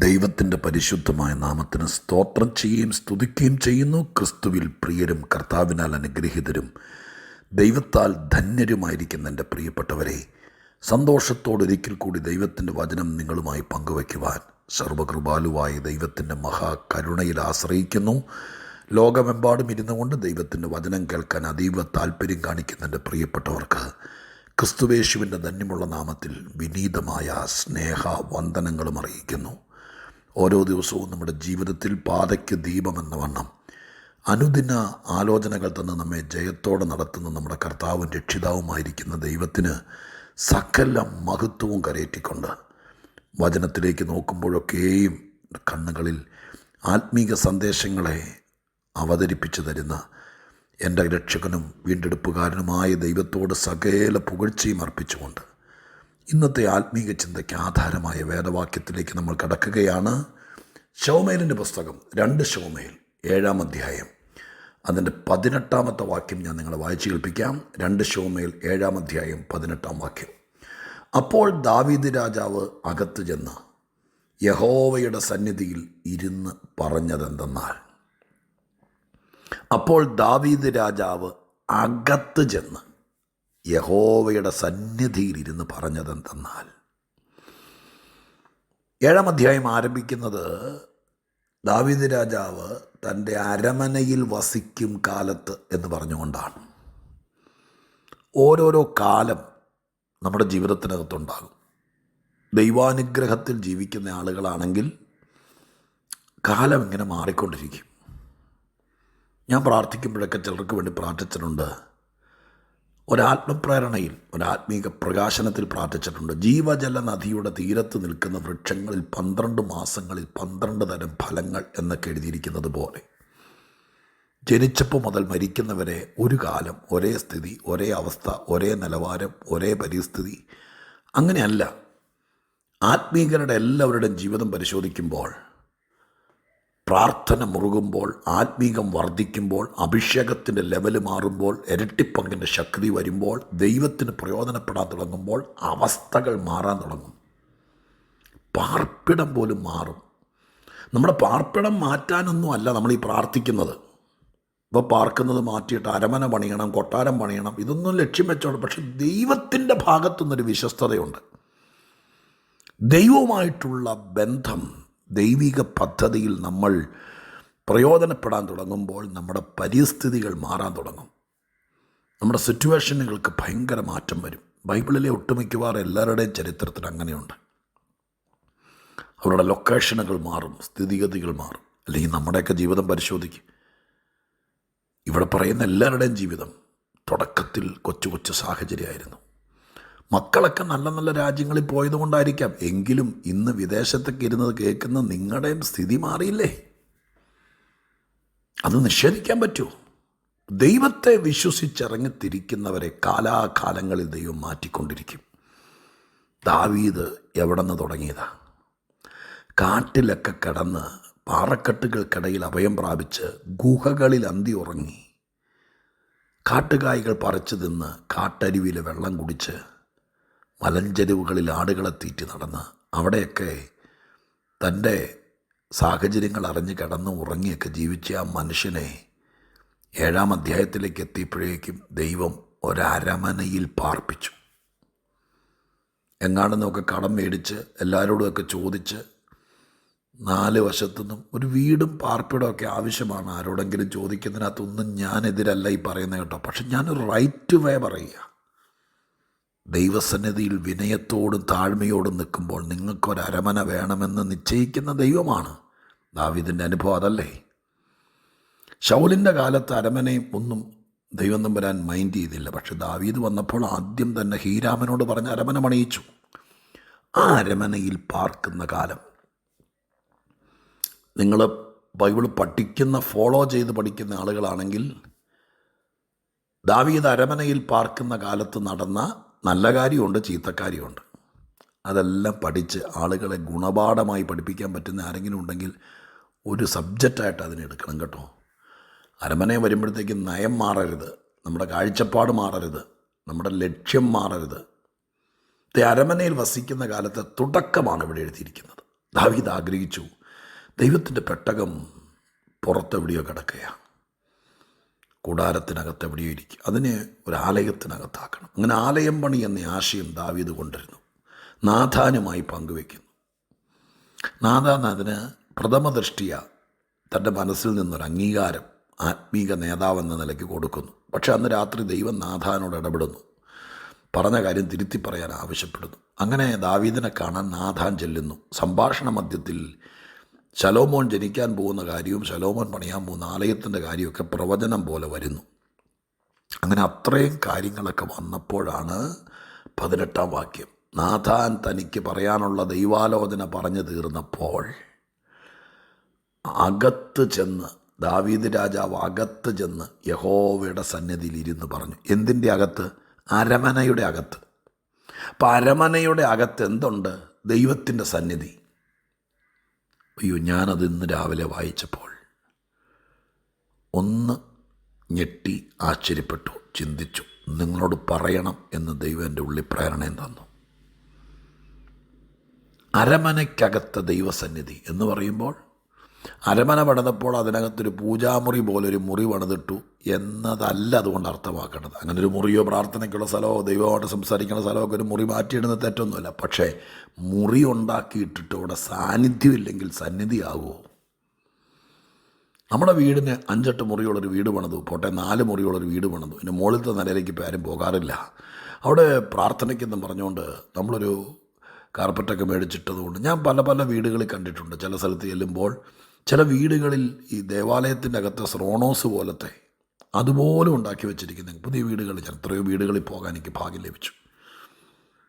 ദൈവത്തിൻ്റെ പരിശുദ്ധമായ നാമത്തിന് സ്തോത്രം ചെയ്യുകയും സ്തുതിക്കുകയും ചെയ്യുന്നു. ക്രിസ്തുവിൽ പ്രിയരും കർത്താവിനാൽ അനുഗ്രഹീതരും ദൈവത്താൽ ധന്യരുമായിരിക്കുന്ന എൻ്റെ പ്രിയപ്പെട്ടവരെ, സന്തോഷത്തോടൊരിക്കൽ കൂടി ദൈവത്തിൻ്റെ വചനം നിങ്ങളുമായി പങ്കുവയ്ക്കുവാൻ സർവകൃപാലുവായ ദൈവത്തിൻ്റെ മഹാകരുണയിൽ ആശ്രയിക്കുന്നു. ലോകമെമ്പാടും ഇരുന്നു കൊണ്ട് ദൈവത്തിൻ്റെ വചനം കേൾക്കാൻ അതീവ താല്പര്യം കാണിക്കുന്ന എൻ്റെ പ്രിയപ്പെട്ടവർക്ക് ക്രിസ്തുവേശുവിൻ്റെ ധന്യമുള്ള നാമത്തിൽ വിനീതമായ സ്നേഹ വന്ദനങ്ങളും അറിയിക്കുന്നു. ഓരോ ദിവസവും നമ്മുടെ ജീവിതത്തിൽ പാതയ്ക്ക് ദീപമെന്ന വണ്ണം അനുദിന ആലോചനകൾ തന്ന് നമ്മെ ജയത്തോടെ നടത്തുന്ന നമ്മുടെ കർത്താവും രക്ഷിതാവുമായിരിക്കുന്ന ദൈവത്തിന് സകല മഹത്വവും കരയേറ്റിക്കൊണ്ട് വചനത്തിലേക്ക് നോക്കുമ്പോഴൊക്കെയും കണ്ണുകളിൽ ആത്മീക സന്ദേശങ്ങളെ അവതരിപ്പിച്ചു തരുന്ന എൻ്റെ രക്ഷകനും വീണ്ടെടുപ്പുകാരനുമായ ദൈവത്തോട് സകല പുകഴ്ചയും അർപ്പിച്ചുകൊണ്ട് ഇന്നത്തെ ആത്മീക ചിന്തയ്ക്ക് ആധാരമായ വേദവാക്യത്തിലേക്ക് നമ്മൾ കടക്കുകയാണ്. ശമൂവേലിൻ്റെ പുസ്തകം 2 ശമൂവേൽ 7-ാം അധ്യായം അതിൻ്റെ 18-ാമത്തെ വാക്യം ഞാൻ നിങ്ങളെ വായിച്ചു കേൾപ്പിക്കാം. 2 ശമൂവേൽ 7-ാം അധ്യായം 18-ാം വാക്യം. അപ്പോൾ ദാവീദ് രാജാവ് അകത്ത് ചെന്ന് യഹോവയുടെ സന്നിധിയിൽ ഇരുന്ന് പറഞ്ഞതെന്തെന്നാൽ, അപ്പോൾ ദാവീദ് രാജാവ് അകത്ത് ചെന്ന് യഹോവയുടെ സന്നിധിയിൽ ഇരുന്ന് പറഞ്ഞതെന്തെന്നാൽ, 7-ാം അധ്യായം ആരംഭിക്കുന്നത് ദാവീദ് രാജാവ് തൻ്റെ അരമനയിൽ വസിക്കും കാലത്ത് എന്ന് പറഞ്ഞുകൊണ്ടാണ്. ഓരോരോ കാലം നമ്മുടെ ജീവിതത്തിനകത്തുണ്ടാകും. ദൈവാനുഗ്രഹത്തിൽ ജീവിക്കുന്ന ആളുകളാണെങ്കിൽ കാലം ഇങ്ങനെ മാറിക്കൊണ്ടിരിക്കും. ഞാൻ പ്രാർത്ഥിക്കുമ്പോഴൊക്കെ ചിലർക്ക് വേണ്ടി പ്രാർത്ഥിച്ചിട്ടുണ്ട്. ഒരാത്മപ്രേരണയിൽ, ഒരാത്മീക പ്രകാശനത്തിൽ പ്രാർത്ഥിച്ചിട്ടുണ്ട്. ജീവജല നദിയുടെ തീരത്ത് നിൽക്കുന്ന വൃക്ഷങ്ങളിൽ 12 മാസങ്ങളിൽ 12 തരം ഫലങ്ങൾ എന്നൊക്കെ എഴുതിയിരിക്കുന്നത് പോലെ ജനിച്ചപ്പോൾ മുതൽ മരിക്കുന്നവരെ ഒരു കാലം, ഒരേ സ്ഥിതി, ഒരേ അവസ്ഥ, ഒരേ നിലവാരം, ഒരേ പരിസ്ഥിതി, അങ്ങനെയല്ല. ആത്മീകരുടെ എല്ലാവരുടെയും ജീവിതം പരിശോധിക്കുമ്പോൾ, പ്രാർത്ഥന മുറുകുമ്പോൾ, ആത്മീകം വർദ്ധിക്കുമ്പോൾ, അഭിഷേകത്തിൻ്റെ ലെവല് മാറുമ്പോൾ, ഇരട്ടിപ്പങ്കിൻ്റെ ശക്തി വരുമ്പോൾ, ദൈവത്തിന് പ്രയോജനപ്പെടാൻ തുടങ്ങുമ്പോൾ അവസ്ഥകൾ മാറാൻ തുടങ്ങും. പാർപ്പിടം പോലും മാറും. നമ്മുടെ പാർപ്പിടം മാറ്റാനൊന്നും അല്ല നമ്മൾ ഈ പ്രാർത്ഥിക്കുന്നത്. ഇപ്പോൾ പാർക്കുന്നത് മാറ്റിയിട്ട് അരമന പണിയണം, കൊട്ടാരം പണിയണം, ഇതൊന്നും ലക്ഷ്യം വെച്ചോളൂ. പക്ഷെ ദൈവത്തിൻ്റെ ഭാഗത്തുനിന്നൊരു വിശ്വസ്തതയുണ്ട്. ദൈവവുമായിട്ടുള്ള ബന്ധം, ദൈവിക പദ്ധതിയിൽ നമ്മൾ പ്രയോജനപ്പെടാൻ തുടങ്ങുമ്പോൾ നമ്മുടെ പരിസ്ഥിതികൾ മാറാൻ തുടങ്ങും. നമ്മുടെ സിറ്റുവേഷനുകൾക്ക് ഭയങ്കര മാറ്റം വരും. ബൈബിളിലെ ഒട്ടുമിക്കവാറും എല്ലാവരുടെയും ചരിത്രത്തിൽ അങ്ങനെയുണ്ട്. അവരുടെ ലൊക്കേഷനുകൾ മാറും, സ്ഥിതിഗതികൾ മാറും. അല്ലെങ്കിൽ നമ്മുടെയൊക്കെ ജീവിതം പരിശോധിക്കും. ഇവിടെ പറയുന്ന എല്ലാവരുടെയും ജീവിതം തുടക്കത്തിൽ കൊച്ചു കൊച്ചു സാഹചര്യമായിരുന്നു. മക്കളൊക്കെ നല്ല നല്ല രാജ്യങ്ങളിൽ പോയതുകൊണ്ടായിരിക്കാം. എങ്കിലും ഇന്ന് വിദേശത്തൊക്കെ ഇരുന്നത് കേൾക്കുന്ന നിങ്ങളുടെയും സ്ഥിതി മാറിയില്ലേ? അത് നിഷേധിക്കാൻ പറ്റുമോ? ദൈവത്തെ വിശ്വസിച്ചിറങ്ങിത്തിരിക്കുന്നവരെ കാലാകാലങ്ങളിൽ ദൈവം മാറ്റിക്കൊണ്ടിരിക്കും. ദാവീദ് എവിടെ നിന്ന് തുടങ്ങിയതാ? കാട്ടിലൊക്കെ കിടന്ന് പാറക്കെട്ടുകൾക്കിടയിൽ അഭയം പ്രാപിച്ച് ഗുഹകളിൽ അന്തി ഉറങ്ങി, കാട്ടുകായ്കൾ പറിച്ചു തിന്ന്, കാട്ടരുവിയിൽ വെള്ളം കുടിച്ച്, മലഞ്ചെരുവുകളിൽ ആടുകളെ തീറ്റി നടന്ന്, അവിടെയൊക്കെ തൻ്റെ സാഹചര്യങ്ങൾ അറിഞ്ഞ് കിടന്ന് ഉറങ്ങിയൊക്കെ ജീവിച്ച ആ മനുഷ്യനെ 7-ാം അധ്യായത്തിലേക്ക് എത്തിയപ്പോഴേക്കും ദൈവം ഒരരമനയിൽ പാർപ്പിച്ചു. എങ്ങാണ്ടെന്നൊക്കെ കടം മേടിച്ച് എല്ലാവരോടുമൊക്കെ ചോദിച്ച് 4 വശത്തുനിന്നും ഒരു വീടും പാർപ്പിടമൊക്കെ ആവശ്യമാണ്. ആരോടെങ്കിലും ചോദിക്കുന്നതിനകത്തൊന്നും ഞാനെതിരല്ല ഈ പറയുന്നത് കേട്ടോ. പക്ഷെ ഞാനൊരു റൈറ്റ് വേ പറയുക. ദൈവസന്നിധിയിൽ വിനയത്തോടും താഴ്മയോടും നിൽക്കുമ്പോൾ നിങ്ങൾക്കൊരരമന വേണമെന്ന് നിശ്ചയിക്കുന്ന ദൈവമാണ്. ദാവീദിൻ്റെ അനുഭവം അതല്ലേ? ശൗലിൻ്റെ കാലത്ത് അരമനയും ഒന്നും ദൈവം തമ്പുരാൻ മൈൻഡ് ചെയ്തില്ല. പക്ഷെ ദാവീദ് വന്നപ്പോൾ ആദ്യം തന്നെ ഹീരാമനോട് പറഞ്ഞ് അരമന പണിയിച്ചു. ആ അരമനയിൽ പാർക്കുന്ന കാലം നിങ്ങൾ ബൈബിൾ പഠിക്കുന്ന, ഫോളോ ചെയ്ത് പഠിക്കുന്ന ആളുകളാണെങ്കിൽ, ദാവീദ് അരമനയിൽ പാർക്കുന്ന കാലത്ത് നടന്ന നല്ല കാര്യമുണ്ട്, ചീത്തക്കാര്യമുണ്ട്. അതെല്ലാം പഠിച്ച് ആളുകളെ ഗുണപാഠമായി പഠിപ്പിക്കാൻ പറ്റുന്ന ആരെങ്കിലും ഉണ്ടെങ്കിൽ ഒരു സബ്ജക്റ്റായിട്ട് അതിനെ എടുക്കണം കേട്ടോ. അരമനയെ വരുമ്പോഴത്തേക്ക് നയം മാറരുത്, നമ്മുടെ കാഴ്ചപ്പാട് മാറരുത്, നമ്മുടെ ലക്ഷ്യം മാറരുത്. അരമനയിൽ വസിക്കുന്ന കാലത്തെ തുടക്കമാണ് ഇവിടെ എഴുതിയിരിക്കുന്നത്. ദാവീദ് ആഗ്രഹിച്ചു, ദൈവത്തിൻ്റെ പെട്ടകം പുറത്തെവിടെയോ കിടക്കുകയാണ്, കൂടാരത്തിനകത്ത് എവിടെയോ ഇരിക്കുക, അതിനെ ഒരു ആലയത്തിനകത്താക്കണം. അങ്ങനെ ആലയം പണി എന്ന ആശയം ദാവീദ് കൊണ്ടിരുന്നു, നാഥാനുമായി പങ്കുവയ്ക്കുന്നു. നാഥാൻ അതിന് പ്രഥമദൃഷ്ടിയ തൻ്റെ മനസ്സിൽ നിന്നൊരു അംഗീകാരം ആത്മീക നേതാവെന്ന നിലയ്ക്ക് കൊടുക്കുന്നു. പക്ഷെ അന്ന് രാത്രി ദൈവം നാഥാനോട് ഇടപെടുന്നു, പറഞ്ഞ കാര്യം തിരുത്തി പറയാൻ ആവശ്യപ്പെടുന്നു. അങ്ങനെ ദാവീദിനെ കാണാൻ നാഥാൻ ചെല്ലുന്നു. സംഭാഷണ മധ്യത്തിൽ ശലോമോൻ ജനിക്കാൻ പോകുന്ന കാര്യവും ശലോമോൻ പണിയാൻ പോകുന്ന ആലയത്തിൻ്റെ കാര്യമൊക്കെ പ്രവചനം പോലെ വരുന്നു. അങ്ങനെ അത്രയും കാര്യങ്ങളൊക്കെ വന്നപ്പോഴാണ് 18-ാം വാക്യം, നാഥാൻ തനിക്ക് പറയാനുള്ള ദൈവാലോചന പറഞ്ഞു തീർന്നപ്പോൾ അകത്ത് ചെന്ന്, ദാവീദ് രാജാവ് അകത്ത് ചെന്ന് യഹോവയുടെ സന്നിധിയിൽ ഇരുന്ന് പറഞ്ഞു. എന്തിൻ്റെ അകത്ത്? അരമനയുടെ അകത്ത്. അപ്പം അരമനയുടെ അകത്ത് എന്തുണ്ട്? ദൈവത്തിൻ്റെ സന്നിധി. അയ്യോ, ഞാനത് ഇന്ന് രാവിലെ വായിച്ചപ്പോൾ ഒന്ന് ഞെട്ടി ആശ്ചര്യപ്പെട്ടു, ചിന്തിച്ചു. നിങ്ങളോട് പറയണം എന്ന് ദൈവം എൻ്റെ ഉള്ളിൽ പ്രേരണയും തന്നു. അരമനയ്ക്കകത്ത് ദൈവസന്നിധി എന്ന് പറയുമ്പോൾ, അരമന പണിതപ്പോൾ അതിനകത്തൊരു പൂജാമുറി പോലൊരു മുറി പണിതിട്ടു എന്നതല്ല അതുകൊണ്ട് അർത്ഥമാക്കേണ്ടത്. അങ്ങനെ ഒരു മുറിയോ പ്രാർത്ഥനയ്ക്കുള്ള സ്ഥലമോ ദൈവമായിട്ട് സംസാരിക്കുന്ന സ്ഥലമൊക്കെ ഒരു മുറി മാറ്റിയിടുന്ന തെറ്റൊന്നുമില്ല. പക്ഷേ മുറി ഉണ്ടാക്കിയിട്ടിട്ട് അവിടെ സാന്നിധ്യം ഇല്ലെങ്കിൽ സന്നിധിയാകുമോ? നമ്മുടെ വീടിന് 5-8 മുറിയുള്ളൊരു വീട് പണിതു, പോട്ടെ 4 മുറിയുള്ളൊരു വീട് പണിതു, പിന്നെ മുകളിലത്തെ നിലയിലേക്ക് ഇപ്പോൾ ആരും പോകാറില്ല. അവിടെ പ്രാർത്ഥനയ്ക്കെന്നും പറഞ്ഞുകൊണ്ട് നമ്മളൊരു കാർപ്പറ്റൊക്കെ മേടിച്ചിട്ടതുകൊണ്ട് ഞാൻ പല പല വീടുകളിൽ കണ്ടിട്ടുണ്ട്. ചില സ്ഥലത്ത് ചെല്ലുമ്പോൾ ചില വീടുകളിൽ ഈ ദേവാലയത്തിൻ്റെ അകത്ത് സ്രോണോസ് പോലത്തെ അതുപോലും ഉണ്ടാക്കി വെച്ചിരിക്കുന്ന പുതിയ വീടുകളിൽ, എത്രയോ വീടുകളിൽ പോകാൻ എനിക്ക് ഭാഗ്യം ലഭിച്ചു.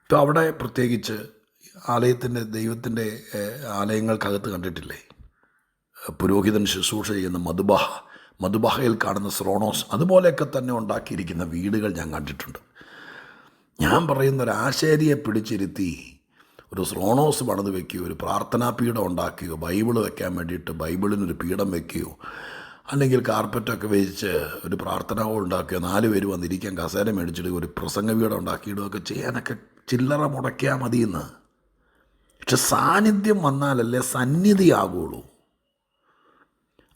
ഇപ്പോൾ അവിടെ പ്രത്യേകിച്ച് ആലയത്തിൻ്റെ ദൈവത്തിൻ്റെ ആലയങ്ങൾക്കകത്ത് കണ്ടിട്ടില്ലേ, പുരോഹിതൻ ശുശ്രൂഷ ചെയ്യുന്ന മധുബഹയിൽ കാണുന്ന സ്രോണോസ് അതുപോലെയൊക്കെ തന്നെ ഉണ്ടാക്കിയിരിക്കുന്ന വീടുകൾ ഞാൻ കണ്ടിട്ടുണ്ട്. ഞാൻ പറയുന്ന ഒരു ആശാരിയെ പിടിച്ചിരുത്തി ഒരു സ്രോണോസ് പണിത് വയ്ക്കുകയോ, ഒരു പ്രാർത്ഥനാ പീഠം ഉണ്ടാക്കുകയോ, ബൈബിൾ വെക്കാൻ വേണ്ടിയിട്ട് ബൈബിളിനൊരു പീഠം വയ്ക്കുകയോ, അല്ലെങ്കിൽ കാർപ്പറ്റൊക്കെ വെച്ച് ഒരു പ്രാർത്ഥന ഹോൾ ഉണ്ടാക്കുകയോ, 4 പേര് വന്നിരിക്കാൻ കസേര മേടിച്ചിടുകയോ, ഒരു പ്രസംഗ പീഠം ഉണ്ടാക്കിയിടുകയൊക്കെ ചെയ്യാനൊക്കെ ചില്ലറ മുടക്കിയാൽ മതിയെന്ന്. പക്ഷെ സാന്നിധ്യം വന്നാലല്ലേ സന്നിധിയാകുള്ളൂ.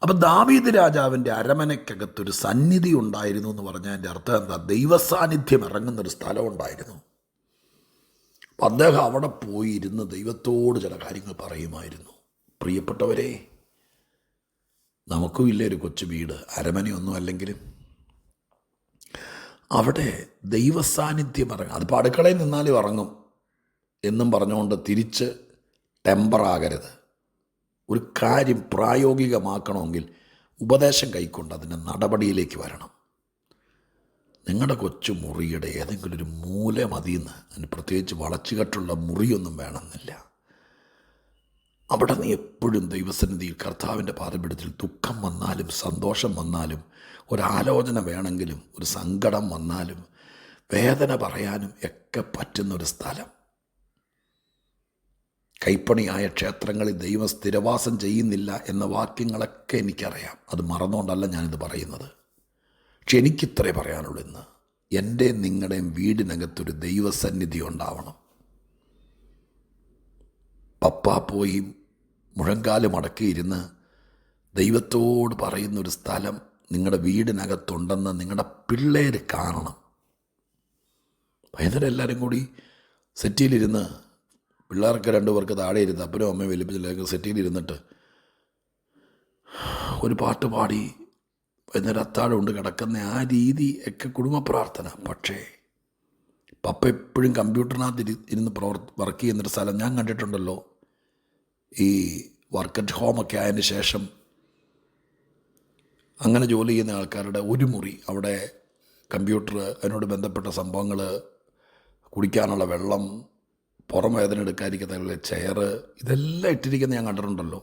അപ്പം ദാവീദ് രാജാവിൻ്റെ അരമനയ്ക്കകത്തൊരു സന്നിധി ഉണ്ടായിരുന്നു എന്ന് പറഞ്ഞാൽ എൻ്റെ അർത്ഥം എന്താ? ദൈവസാന്നിധ്യം ഇറങ്ങുന്നൊരു സ്ഥലം ഉണ്ടായിരുന്നു. അപ്പം അദ്ദേഹം അവിടെ പോയി ഇരുന്ന് ദൈവത്തോട് ചില കാര്യങ്ങൾ പറയുമായിരുന്നു. പ്രിയപ്പെട്ടവരെ, നമുക്കും ഇല്ലേ ഒരു കൊച്ചു വീട്, അരമനയൊന്നും അല്ലെങ്കിലും അവിടെ ദൈവസാന്നിധ്യം ഇറങ്ങും. അതിപ്പോൾ അടുക്കളയിൽ നിന്നാലും ഇറങ്ങും എന്നും പറഞ്ഞുകൊണ്ട് തിരിച്ച് ടെമ്പറാകരുത്. ഒരു കാര്യം പ്രായോഗികമാക്കണമെങ്കിൽ ഉപദേശം കൈക്കൊണ്ട് അതിൻ്റെ നടപടിയിലേക്ക് വരണം. നിങ്ങളുടെ കൊച്ചു മുറിയുടെ ഏതെങ്കിലും ഒരു മൂല മതിയെന്ന്, അതിന് പ്രത്യേകിച്ച് വളച്ചുകെട്ടുള്ള മുറിയൊന്നും വേണമെന്നില്ല. അവിടെ നീ എപ്പോഴും ദൈവസന്നിധിയിൽ കർത്താവിൻ്റെ പാദപീഠത്തിൽ ദുഃഖം വന്നാലും സന്തോഷം വന്നാലും ഒരാലോചന വേണമെങ്കിലും ഒരു സങ്കടം വന്നാലും വേദന പറയാനും ഒക്കെ പറ്റുന്നൊരു സ്ഥലം. കൈപ്പണിയായ ക്ഷേത്രങ്ങളിൽ ദൈവം സ്ഥിരവാസം ചെയ്യുന്നില്ല എന്ന വാക്യങ്ങളൊക്കെ എനിക്കറിയാം. അത് മറന്നുകൊണ്ടല്ല ഞാനിത് പറയുന്നത്. പക്ഷെ എനിക്കിത്രേ പറയാനുള്ളൂ, ഇന്ന് എൻ്റെ നിങ്ങളുടെയും വീടിനകത്തൊരു ദൈവസന്നിധി ഉണ്ടാവണം. പപ്പ പോയി മുഴങ്കാല് മടക്കിയിരുന്ന് ദൈവത്തോട് പറയുന്നൊരു സ്ഥലം നിങ്ങളുടെ വീടിനകത്തുണ്ടെന്ന് നിങ്ങളുടെ പിള്ളേർ കാണണം. വൈകുന്നേരം എല്ലാവരും കൂടി സെറ്റിയിലിരുന്ന്, പിള്ളേർക്ക് 2 പേർക്ക് താഴെ ഇരുന്ന്, അപ്പനും അമ്മയും വലിപ്പിച്ചില്ലെങ്കിൽ സെറ്റിയിലിരുന്നിട്ട് ഒരു പാട്ട് പാടി വൈകുന്നേരം അത്താഴം കൊണ്ട് കിടക്കുന്ന ആ രീതി ഒക്കെ കുടുംബ പ്രാർത്ഥന. പക്ഷേ പപ്പ എപ്പോഴും കമ്പ്യൂട്ടറിനകത്ത് ഇരുന്ന് വർക്ക് ചെയ്യുന്നൊരു സ്ഥലം ഞാൻ കണ്ടിട്ടുണ്ടല്ലോ. ഈ വർക്ക് അറ്റ് ഹോമൊക്കെ ആയതിന് ശേഷം അങ്ങനെ ജോലി ചെയ്യുന്ന ആൾക്കാരുടെ ഒരു മുറി, അവിടെ കമ്പ്യൂട്ടർ, അതിനോട് ബന്ധപ്പെട്ട സംഭവങ്ങൾ, കുടിക്കാനുള്ള വെള്ളം, പുറം വേദന എടുക്കാതിരിക്കുന്ന ചെയർ, ഇതെല്ലാം ഇട്ടിരിക്കുന്ന ഞാൻ കണ്ടിട്ടുണ്ടല്ലോ.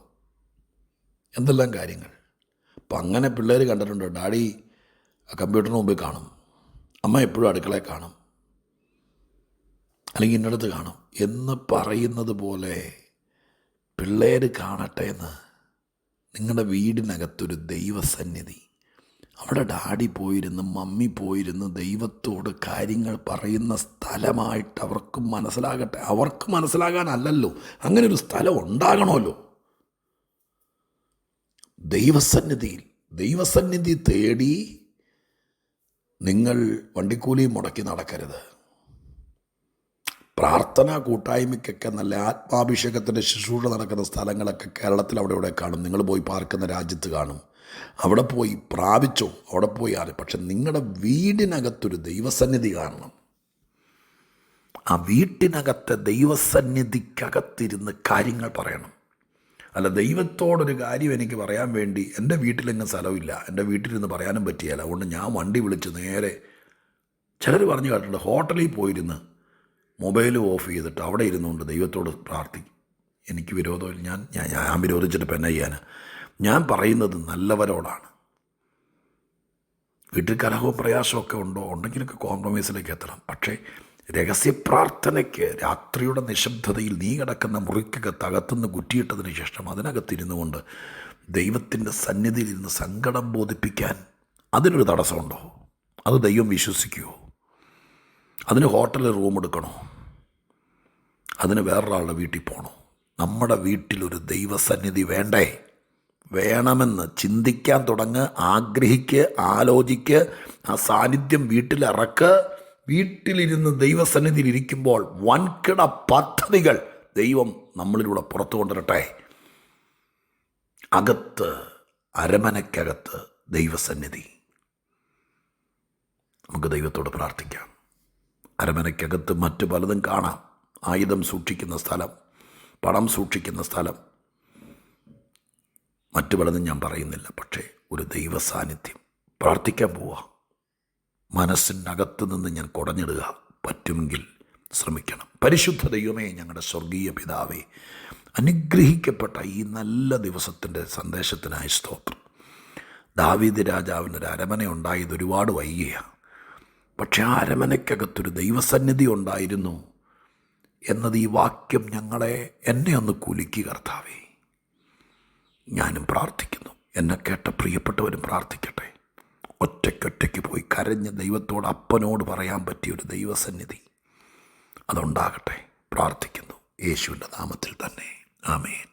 എന്തെല്ലാം കാര്യങ്ങൾ. അപ്പം അങ്ങനെ പിള്ളേർ കണ്ടിട്ടുണ്ട്. ഡാഡി കമ്പ്യൂട്ടറിന് മുമ്പിൽ കാണും, അമ്മ എപ്പോഴും അടുക്കളയിൽ കാണും, അല്ലെങ്കിൽ ഇന്നടത്ത് കാണും എന്ന് പറയുന്നത് പോലെ പിള്ളേർ കാണട്ടെ എന്ന് നിങ്ങളുടെ വീടിനകത്തൊരു ദൈവസന്നിധി, അവിടെ ഡാഡി പോയിരുന്ന് മമ്മി പോയിരുന്ന് ദൈവത്തോട് കാര്യങ്ങൾ പറയുന്ന സ്ഥലമായിട്ട് അവർക്കും മനസ്സിലാകട്ടെ. അവർക്ക് മനസ്സിലാകാനല്ലല്ലോ, അങ്ങനെ ഒരു സ്ഥലം ഉണ്ടാകണമല്ലോ. ദൈവസന്നിധി തേടി നിങ്ങൾ വണ്ടിക്കൂലി മുടക്കി നടക്കരുത്. പ്രാർത്ഥനാ കൂട്ടായ്മയ്ക്കൊക്കെ നല്ല ആത്മാഭിഷേകത്തിൻ്റെ ശുശ്രൂഷ നടക്കുന്ന സ്ഥലങ്ങളൊക്കെ കേരളത്തിൽ അവിടെ ഇവിടെ കാണും. നിങ്ങൾ പോയി പാർക്കുന്ന രാജ്യത്ത് കാണും. അവിടെ പോയി പ്രാപിച്ചോ, അവിടെ പോയി പക്ഷെ നിങ്ങളുടെ വീടിനകത്തൊരു ദൈവസന്നിധി കാണണം. ആ വീട്ടിനകത്തെ ദൈവസന്നിധിക്കകത്തിരുന്ന് കാര്യങ്ങൾ പറയണം. അല്ല, ദൈവത്തോടൊരു കാര്യം എനിക്ക് പറയാൻ വേണ്ടി എൻ്റെ വീട്ടിലെങ്ങും സ്ഥലമില്ല, എൻ്റെ വീട്ടിലിരുന്ന് പറയാനും പറ്റിയല്ല, അതുകൊണ്ട് ഞാൻ വണ്ടി വിളിച്ച് നേരെ, ചിലർ പറഞ്ഞു കേട്ടിട്ടുണ്ട്, ഹോട്ടലിൽ പോയിരുന്ന് മൊബൈൽ ഓഫ് ചെയ്തിട്ട് അവിടെ ഇരുന്നുകൊണ്ട് ദൈവത്തോട് പ്രാർത്ഥിക്കും. എനിക്ക് വിരോധമില്ല, ഞാൻ വിരോധിച്ചിട്ട് ഇപ്പം എന്നാ ചെയ്യാൻ? ഞാൻ പറയുന്നത് നല്ലവരോടാണ്. വീട്ടിൽ കലഹവും പ്രയാസമൊക്കെ ഉണ്ടെങ്കിലൊക്കെ കോംപ്രമൈസിലേക്ക് എത്തണം. പക്ഷേ രഹസ്യപ്രാർത്ഥനയ്ക്ക് രാത്രിയുടെ നിശബ്ദതയിൽ നീ കിടക്കുന്ന മുറിക്കകത്ത് അകത്തുനിന്ന് കുറ്റിയിട്ടതിന് ശേഷം അതിനകത്തിരുന്നു കൊണ്ട് ദൈവത്തിൻ്റെ സന്നിധിയിലിരുന്ന് സങ്കടം ബോധിപ്പിക്കാൻ അതിനൊരു തടസ്സമുണ്ടോ? അത് ദൈവം വിശ്വസിക്കുമോ? അതിന് ഹോട്ടലിൽ റൂം എടുക്കണോ? അതിന് വേറൊരാളുടെ വീട്ടിൽ പോകണോ? നമ്മുടെ വീട്ടിലൊരു ദൈവസന്നിധി വേണ്ടേ? വേണമെന്ന് ചിന്തിക്കാൻ തുടങ്ങ്, ആഗ്രഹിക്ക്, ആലോചിക്ക്. ആ സാന്നിധ്യം വീട്ടിലിറക്ക്. വീട്ടിലിരുന്ന് ദൈവസന്നിധിയിലിരിക്കുമ്പോൾ വൻകിട പദ്ധതികൾ ദൈവം നമ്മളിലൂടെ പുറത്തു കൊണ്ടുവരട്ടെ. അകത്ത്, അരമനയ്ക്കകത്ത് ദൈവസന്നിധി. നമുക്ക് ദൈവത്തോട് പ്രാർത്ഥിക്കാം. അരമനയ്ക്കകത്ത് മറ്റു പലതും കാണാം. ആയുധം സൂക്ഷിക്കുന്ന സ്ഥലം, പണം സൂക്ഷിക്കുന്ന സ്ഥലം, മറ്റു പലതും ഞാൻ പറയുന്നില്ല. പക്ഷേ ഒരു ദൈവ സാന്നിധ്യം. പ്രാർത്ഥിക്കാൻ പോവുക. മനസ്സിനകത്ത് നിന്ന് ഞാൻ കുടഞ്ഞിടുക. പറ്റുമെങ്കിൽ ശ്രമിക്കണം. പരിശുദ്ധ ദൈവമേ, ഞങ്ങളുടെ സ്വർഗീയ പിതാവേ, അനുഗ്രഹിക്കപ്പെട്ട ഈ നല്ല ദിവസത്തിൻ്റെ സന്ദേശത്തിനായി സ്തോത്രം. ദാവീദ് രാജാവിനൊരു അരമന ഉണ്ടായത് ഒരുപാട് വൈകിയാണ്. പക്ഷേ ആ അരമനയ്ക്കകത്തൊരു ദൈവസന്നിധി ഉണ്ടായിരുന്നു എന്നത് ഈ വാക്യം എന്നെ ഒന്ന് കുലുക്കി കർത്താവേ. ഞാനും പ്രാർത്ഥിക്കുന്നു. എന്നെ കേട്ട പ്രിയപ്പെട്ടവരും പ്രാർത്ഥിക്കട്ടെ. ഒറ്റയ്ക്കൊറ്റയ്ക്ക് പോയി കരഞ്ഞ് ദൈവത്തോട്, അപ്പനോട് പറയാൻ പറ്റിയൊരു ദൈവസന്നിധി അതുണ്ടാകട്ടെ. പ്രാർത്ഥിക്കുന്നു യേശുവിൻ്റെ നാമത്തിൽ തന്നെ. ആമേൻ.